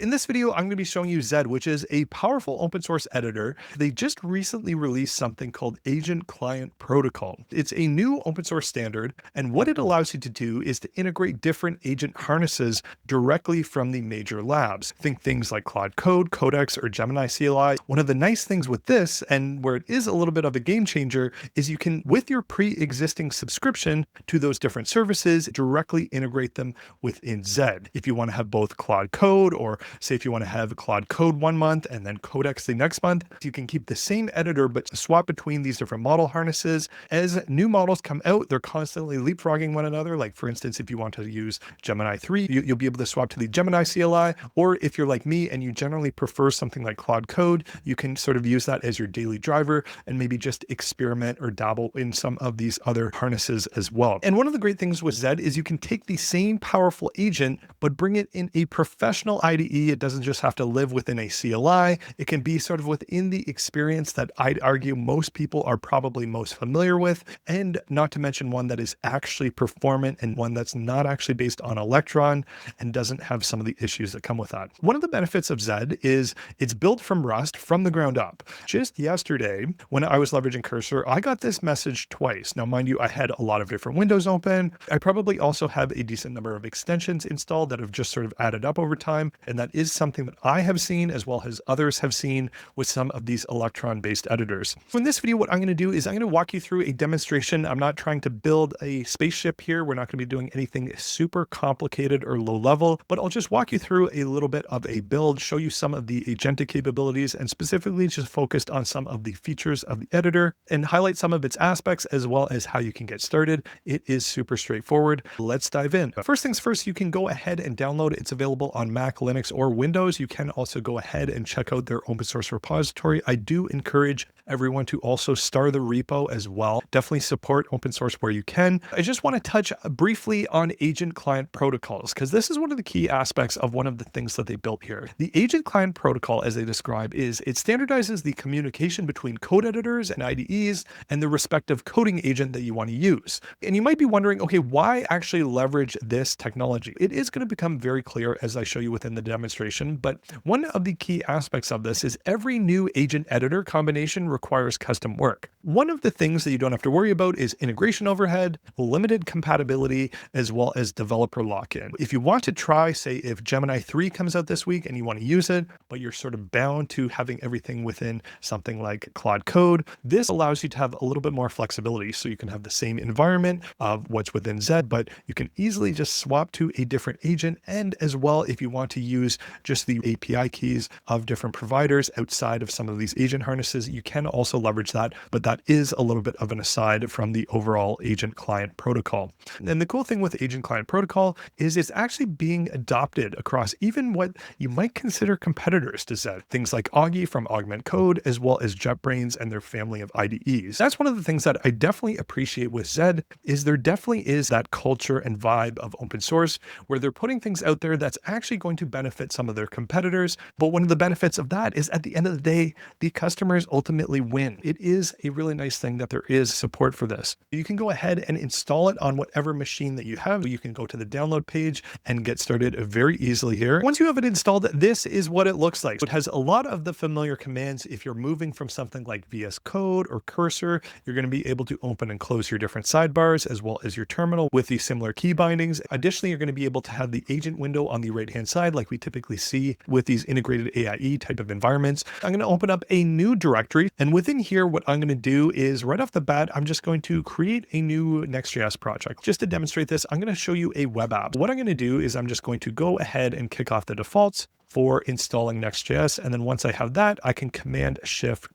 In this video, I'm going to be showing you Zed, which is a powerful open source editor. They just recently released something called Agent Client Protocol. It's a new open source standard, and what it allows you to do is to integrate different agent harnesses directly from the major labs. Think things like Claude, Codex, or Gemini CLI. One of the nice things with this, and where it is a little bit of a game changer, is you can, with your pre-existing subscription to those different services, directly integrate them within Zed. If you want to have both Claude Code, or say if you want to have Claude Code 1 month and then Codex the next month, you can keep the same editor but swap between these different model harnesses. As new models come out, they're constantly leapfrogging one another. Like for instance, if you want to use Gemini 3, you'll be able to swap to the Gemini CLI, or if you're like me and you generally prefer something like Claude Code, you can sort of use that as your daily driver and maybe just experiment or dabble in some of these other harnesses as well. And one of the great things with Zed is you can take the same powerful agent, but bring it in a professional IDE. It doesn't just have to live within a CLI. It can be sort of within the experience that I'd argue most people are probably most familiar with, and not to mention one that is actually performant and one that's not actually based on Electron and doesn't have some of the issues that come with that. One of the benefits of Zed is it's built from Rust from the ground up. Just yesterday, when I was leveraging Cursor, I got this message twice. Now, mind you, I had a lot of different windows open. I probably also have a decent number of extensions installed that have just sort of added up over time. And that is something that I have seen as well as others have seen with some of these Electron-based editors. So in this video, what I'm going to do is I'm going to walk you through a demonstration. I'm not trying to build a spaceship here. We're not going to be doing anything super complicated or low level, but I'll just walk you through a little bit of a build, show you some of the agentic capabilities, and specifically just focused on some of the features of the editor and highlight some of its aspects as well as how you can get started. It is super straightforward. Let's dive in. First things first, you can go ahead and download it. It's available on Mac, Linux, or Windows. You can also go ahead and check out their open source repository. I do encourage everyone to also star the repo as well. Definitely support open source where you can. I just want to touch briefly on agent client protocols, because this is one of the key aspects of one of the things that they built here. The agent client protocol, as they describe, is it standardizes the communication between code editors and IDEs and the respective coding agent that you want to use. And you might be wondering, okay, why actually leverage this technology? It is going to become very clear as I show you within the demonstration, but one of the key aspects of this is every new agent editor combination requires custom work. One of the things that you don't have to worry about is integration overhead, limited compatibility, as well as developer lock-in. If you want to try, say if Gemini 3 comes out this week and you want to use it, but you're sort of bound to having everything within something like Claude Code, this allows you to have a little bit more flexibility. So you can have the same environment of what's within Zed, but you can easily just swap to a different agent. And as well, if you want to use just the API keys of different providers outside of some of these agent harnesses, you can also leverage that, but that is a little bit of an aside from the overall agent client protocol. And the cool thing with agent client protocol is it's actually being adopted across even what you might consider competitors to Zed, things like Augie from Augment Code, as well as JetBrains and their family of IDEs. That's one of the things that I definitely appreciate with Zed, is there definitely is that culture and vibe of open source where they're putting things out there that's actually going to benefit some of their competitors. But one of the benefits of that is at the end of the day, the customers ultimately win. It is a really nice thing that there is support for this. You can go ahead and install it on whatever machine that you have. You can go to the download page and get started very easily here. Once you have it installed, this is what it looks like. It has a lot of the familiar commands. If you're moving from something like VS Code or Cursor, you're going to be able to open and close your different sidebars as well as your terminal with the similar key bindings. Additionally, you're going to be able to have the agent window on the right-hand side like we typically see with these integrated AIE type of environments. I'm going to open up a new directory, and within here, what I'm going to do is right off the bat, I'm just going to create a new Next.js project. Just to demonstrate this, I'm going to show you a web app. What I'm going to do is I'm just going to go ahead and kick off the defaults for installing Next.js. And then once I have that, I can Command Shift ?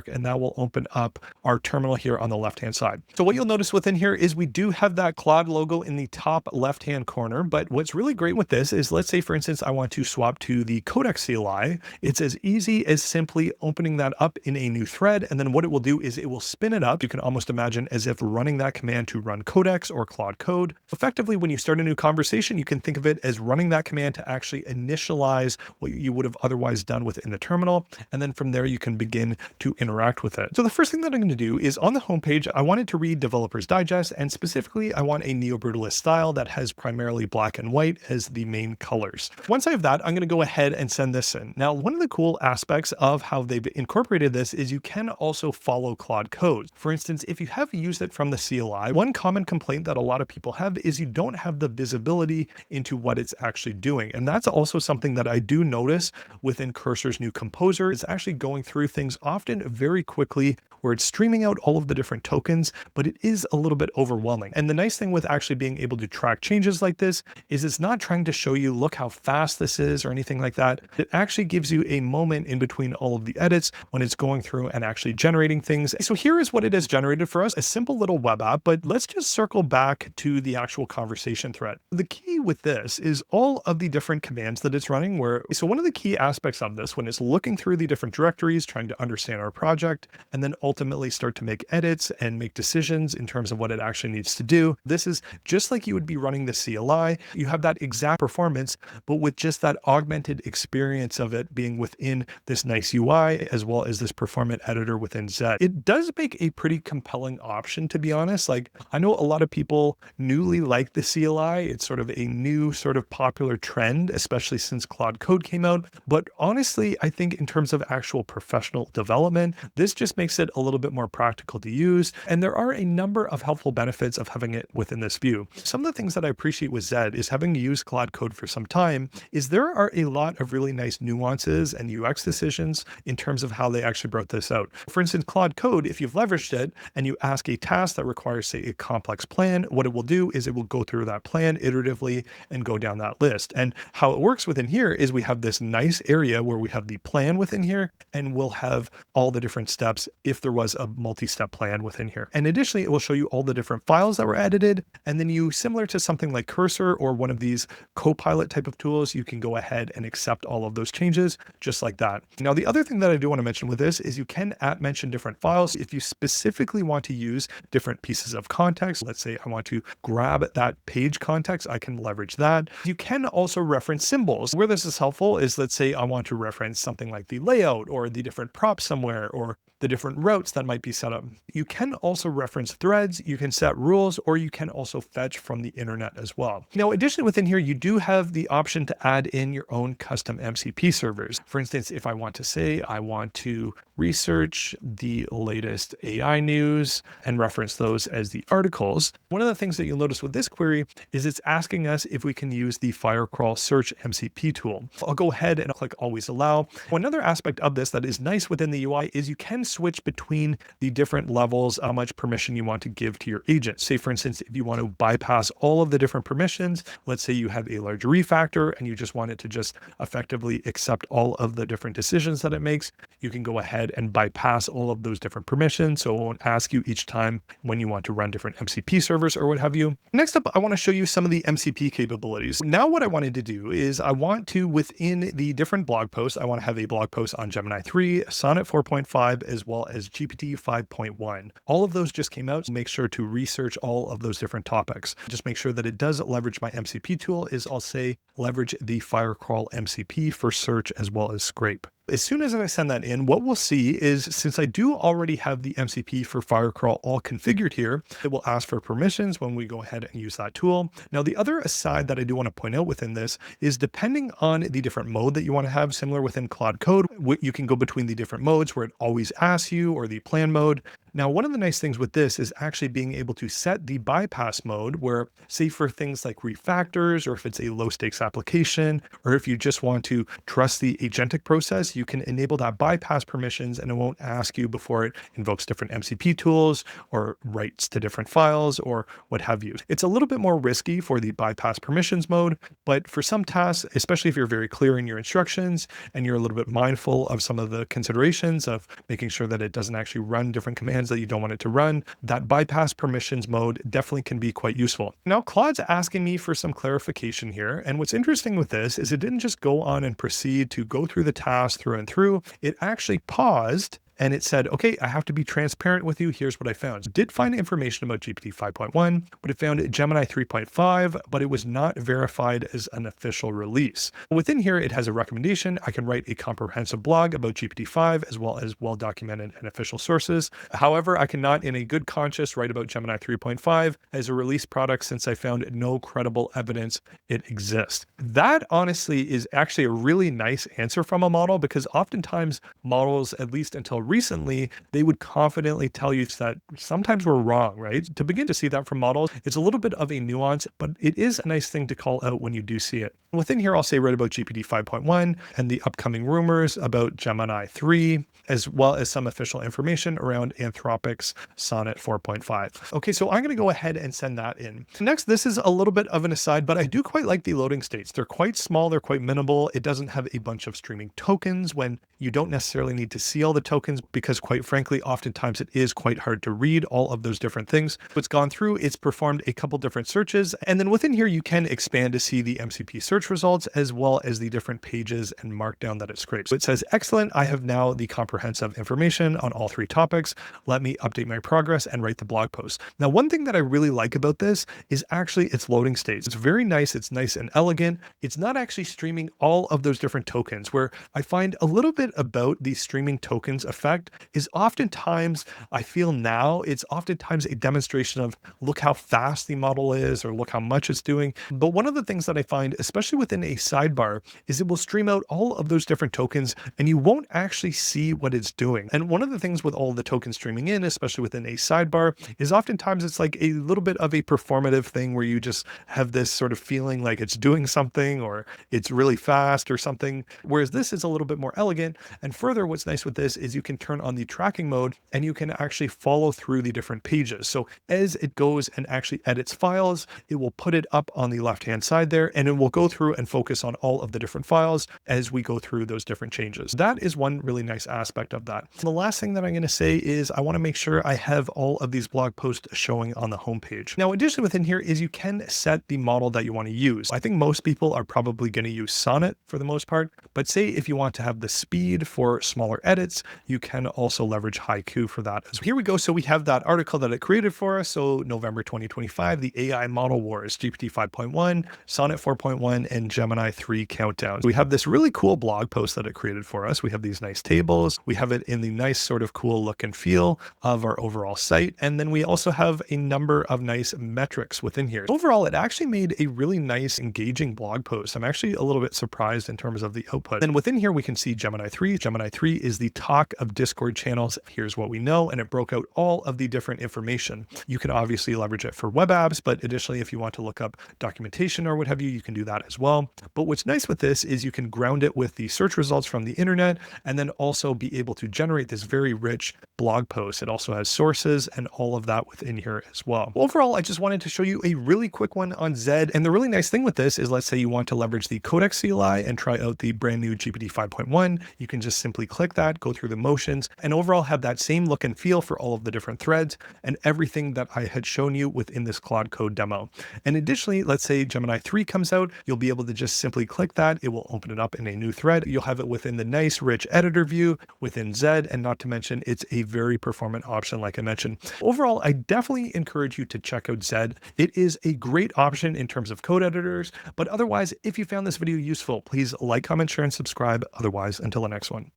And that will open up our terminal here on the left-hand side. So what you'll notice within here is we do have that Claude logo in the top left-hand corner. But what's really great with this is, let's say, for instance, I want to swap to the Codex CLI. It's as easy as simply opening that up in a new thread. And then what it will do is it will spin it up. You can almost imagine as if running that command to run Codex or Claude Code. Effectively, when you start a new conversation, you can think of it as running that command to actually initialize summarize what you would have otherwise done within the terminal. And then from there, you can begin to interact with it. So the first thing that I'm going to do is on the homepage, I wanted to read Developer's Digest, and specifically, I want a neo-brutalist style that has primarily black and white as the main colors. Once I have that, I'm going to go ahead and send this in. Now, one of the cool aspects of how they've incorporated this is you can also follow Claude code. For instance, if you have used it from the CLI, one common complaint that a lot of people have is you don't have the visibility into what it's actually doing. And that's also something that I do notice within Cursor's new composer. It's actually going through things often very quickly, where it's streaming out all of the different tokens, but it is a little bit overwhelming. And the nice thing with actually being able to track changes like this is it's not trying to show you, look how fast this is or anything like that. It actually gives you a moment in between all of the edits when it's going through and actually generating things. So here is what it has generated for us, a simple little web app, but let's just circle back to the actual conversation thread. The key with this is all of the different commands that it's running so one of the key aspects of this, when it's looking through the different directories, trying to understand our project, and then ultimately start to make edits and make decisions in terms of what it actually needs to do. This is just like you would be running the CLI. You have that exact performance, but with just that augmented experience of it being within this nice UI, as well as this performant editor within Zed. It does make a pretty compelling option, to be honest. Like, I know a lot of people newly like the CLI. It's sort of a new sort of popular trend, especially since Claude Code came out. But honestly, I think in terms of actual professional development, this just makes it a little bit more practical to use. And there are a number of helpful benefits of having it within this view. Some of the things that I appreciate with Zed is, having used Claude Code for some time, is there are a lot of really nice nuances and UX decisions in terms of how they actually brought this out. For instance, Claude Code, if you've leveraged it and you ask a task that requires, say, a complex plan, what it will do is it will go through that plan iteratively and go down that list. And how it works within here is we have this nice area where we have the plan within here, and we'll have all the different steps if there was a multi-step plan within here. And additionally, it will show you all the different files that were edited. And then you, similar to something like Cursor or one of these Copilot type of tools, you can go ahead and accept all of those changes just like that. Now, the other thing that I do want to mention with this is you can mention different files. If you specifically want to use different pieces of context, let's say I want to grab that page context, I can leverage that. You can also reference symbols. Where this is helpful is, let's say I want to reference something like the layout or the different props somewhere, or the different routes that might be set up. You can also reference threads, you can set rules, or you can also fetch from the internet as well. Now, additionally, within here, you do have the option to add in your own custom MCP servers. For instance, if I want to say, I want to research the latest AI news and reference those as the articles, one of the things that you'll notice with this query is it's asking us if we can use the Firecrawl search MCP tool. I'll go ahead and click always allow. Another aspect of this that is nice within the UI is you can switch between the different levels, how much permission you want to give to your agent. Say, for instance, if you want to bypass all of the different permissions, let's say you have a large refactor and you just want it to just effectively accept all of the different decisions that it makes, you can go ahead and bypass all of those different permissions. So it won't ask you each time when you want to run different MCP servers or what have you. Next up, I want to show you some of the MCP capabilities. Now, what I wanted to do is I want to, within the different blog posts, I want to have a blog post on Gemini 3, Sonnet 4.5, as well as GPT 5.1. All of those just came out. So make sure to research all of those different topics. Just make sure that it does leverage my MCP tool. I'll say leverage the Firecrawl MCP for search as well as scrape. As soon as I send that in, what we'll see is, since I do already have the MCP for Firecrawl all configured here, it will ask for permissions when we go ahead and use that tool. Now, the other aside that I do want to point out within this is, depending on the different mode that you want to have, similar within Claude Code, you can go between the different modes where it always asks you, or the plan mode. Now, one of the nice things with this is actually being able to set the bypass mode where, say, for things like refactors, or if it's a low stakes application, or if you just want to trust the agentic process, you can enable that bypass permissions and it won't ask you before it invokes different MCP tools or writes to different files or what have you. It's a little bit more risky for the bypass permissions mode, but for some tasks, especially if you're very clear in your instructions and you're a little bit mindful of some of the considerations of making sure that it doesn't actually run different commands that you don't want it to run, that bypass permissions mode definitely can be quite useful. Now, Claude's asking me for some clarification here. And what's interesting with this is it didn't just go on and proceed to go through the task through and through. It actually paused and it said, okay, I have to be transparent with you. Here's what I found. Did find information about GPT 5.1, but it found Gemini 3.5, but it was not verified as an official release. Within here, it has a recommendation. I can write a comprehensive blog about GPT-5 as well as well-documented and official sources. However, I cannot in a good conscience write about Gemini 3.5 as a release product since I found no credible evidence it exists. That honestly is actually a really nice answer from a model, because oftentimes models, at least until recently, they would confidently tell you that sometimes we're wrong, right? To begin to see that from models, it's a little bit of a nuance, but it is a nice thing to call out when you do see it. Within here, I'll say right about GPT 5.1 and the upcoming rumors about Gemini 3, as well as some official information around Anthropic's Sonnet 4.5. Okay, so I'm going to go ahead and send that in. Next, this is a little bit of an aside, but I do quite like the loading states. They're quite small, they're quite minimal. It doesn't have a bunch of streaming tokens when you don't necessarily need to see all the tokens, because quite frankly, oftentimes it is quite hard to read all of those different things. It's gone through, it's performed a couple different searches, and then within here, you can expand to see the MCP search results as well as the different pages and markdown that it scrapes. So it says, excellent, I have now the comprehensive information on all 3 topics. Let me update my progress and write the blog post. Now, one thing that I really like about this is actually its loading states. It's very nice. It's nice and elegant. It's not actually streaming all of those different tokens, where I find a little bit about the streaming tokens effect is oftentimes, I feel now, it's oftentimes a demonstration of look how fast the model is or look how much it's doing. But one of the things that I find, especially within a sidebar, is it will stream out all of those different tokens and you won't actually see what it's doing. And one of the things with all the tokens streaming in, especially within a sidebar, is oftentimes it's like a little bit of a performative thing where you just have this sort of feeling like it's doing something or it's really fast or something. Whereas this is a little bit more elegant. And further, what's nice with this is you can turn on the tracking mode and you can actually follow through the different pages. So as it goes and actually edits files, it will put it up on the left-hand side there, and it will go through and focus on all of the different files as we go through those different changes. That is one really nice aspect of that. The last thing that I'm going to say is I want to make sure I have all of these blog posts showing on the homepage. Now, additionally within here is you can set the model that you want to use. I think most people are probably going to use Sonnet for the most part, but say if you want to have the speed for smaller edits, you can also leverage Haiku for that. So here we go. So we have that article that it created for us. So November 2025, the AI model wars, GPT 5.1, Sonnet 4.1, and Gemini 3 countdown. We have this really cool blog post that it created for us. We have these nice tables. We have it in the nice sort of cool look and feel of our overall site. And then we also have a number of nice metrics within here. Overall, it actually made a really nice, engaging blog post. I'm actually a little bit surprised in terms of the output. And within here, we can see Gemini 3. Gemini 3 is the talk of Discord channels. Here's what we know. And it broke out all of the different information. You can obviously leverage it for web apps, but additionally, if you want to look up documentation or what have you, you can do that as well. But what's nice with this is you can ground it with the search results from the internet and then also be able to generate this very rich blog post. It also has sources and all of that within here as well. Overall, I just wanted to show you a really quick one on Zed. And the really nice thing with this is, let's say you want to leverage the Codex CLI and try out the brand new GPT 5.1. You can just simply click that, go through the motions, and overall have that same look and feel for all of the different threads and everything that I had shown you within this Claude Code demo. And additionally, let's say Gemini 3 comes out, you'll be able to just simply click that. It will open it up in a new thread. You'll have it within the nice rich editor view within Zed, and not to mention it's a very performant option like I mentioned. Overall, I definitely encourage you to check out Zed. It is a great option in terms of code editors, but otherwise, if you found this video useful, please like, comment, share, and subscribe. Otherwise, until the next one.